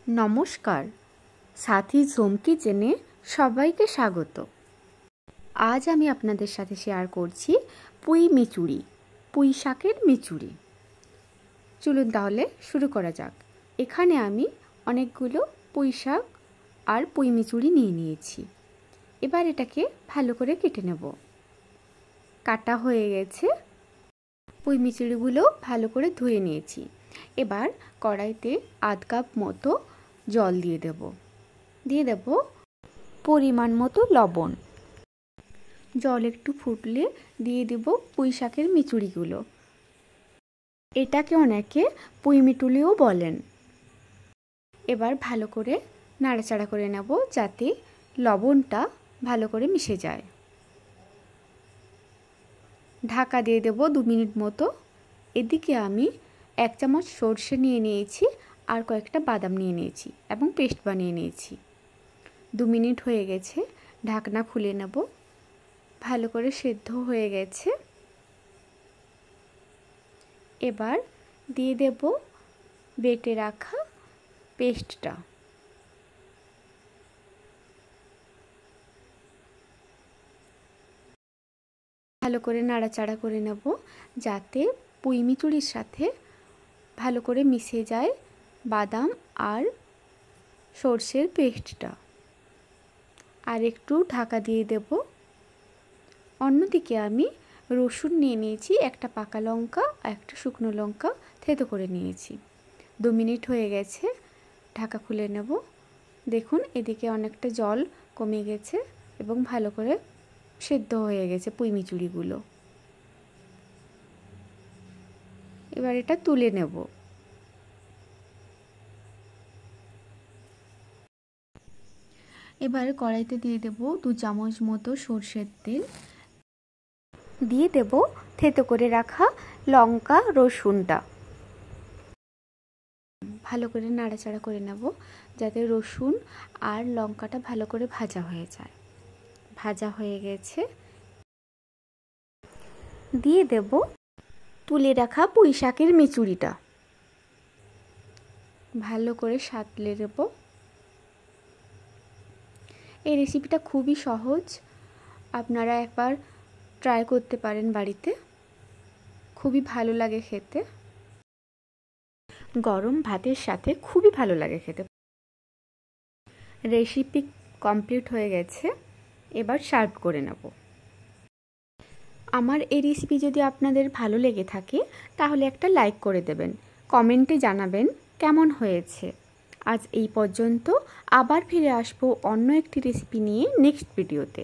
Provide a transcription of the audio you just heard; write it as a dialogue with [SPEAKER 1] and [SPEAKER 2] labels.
[SPEAKER 1] নমস্কার, সাথী ঝুম কিচেনে সবাইকে স্বাগত। আজ আমি আপনাদের সাথে শেয়ার করছি পুঁই শাকের মিচুরি। চলুন তাহলে শুরু করা যাক। এখানে আমি অনেকগুলো পুঁই শাক আর পুঁই মিচুরি নিয়ে নিয়েছি। এবার এটাকে ভালো করে কেটে নেব। কাটা হয়ে গেছে। পুঁই মিচুরিগুলো ভালো করে ধুয়ে নিয়েছি। এবার কড়াইতে আধ কাপ মতো জল দিয়ে দেব পরিমাণ মতো লবণ। জল একটু ফুটলে দিয়ে দেব পুঁই শাকের মিচুরিগুলো। এটাকে অনেকে পুঁই মিটুলিও বলেন। এবার ভালো করে নাড়াচাড়া করে নেব যাতে লবণটা ভালো করে মিশে যায়। ঢাকা দিয়ে দেব 2 মিনিট মতো। এদিকে আমি 1 চামচ সরষে নিয়ে নিয়েছি আর কয়েকটা বাদাম নিয়ে নিয়েছি এবং পেস্ট বানিয়ে নিয়েছি। 2 মিনিট হয়ে গেছে, ঢাকনা খুলে নেব। ভালো করে সেদ্ধ হয়ে গেছে। এবার দিয়ে দেব বেটে রাখা পেস্টটা। ভালো করে নাড়াচাড়া করে নেব যাতে পুঁই মিচুরির সাথে ভালো করে মিশে যায় বাদাম আর সরষের পেস্টটা। আর একটু ঢাকা দিয়ে দেব। অন্যদিকে আমি রসুন নিয়ে নিয়েছি, একটা পাকা লঙ্কা আর একটা শুকনো লঙ্কা থেতো করে নিয়েছি। 2 মিনিট হয়ে গেছে, ঢাকা খুলে নেব। দেখুন এদিকে অনেকটা জল কমে গেছে এবং ভালো করে সেদ্ধ হয়ে গেছে পুঁই মিচুরিগুলো। এবার এটা তুলে নেব। এবার কড়াইতে দিয়ে দেব 2 চামচ মতো সরষের তেল। দিয়ে দেব থেতো করে রাখা লঙ্কা রসুনটা। ভালো করে নাড়াচাড়া করে নেব যাতে রসুন আর লঙ্কাটা ভালো করে ভাজা হয়ে যায়। ভাজা হয়ে গেছে। দিয়ে দেব তুলে রাখা পুঁই শাকের মিচুরিটা। ভালো করে সাঁতলে দেব। এই রেসিপিটা খুবই সহজ, আপনারা একবার ট্রাই করতে পারেন বাড়িতে। খুবই ভালো লাগে খেতে, গরম ভাতের সাথে খুবই ভালো লাগে খেতে। রেসিপি কমপ্লিট হয়ে গেছে, এবার সার্ভ করে নেব। আমার এই রেসিপি যদি আপনাদের ভালো লেগে থাকে তাহলে একটা লাইক করে দেবেন, কমেন্টে জানাবেন কেমন হয়েছে। আজ এই পর্যন্ত, আবার ফিরে আসবো অন্য একটি রেসিপি নিয়ে নেক্সট ভিডিওতে।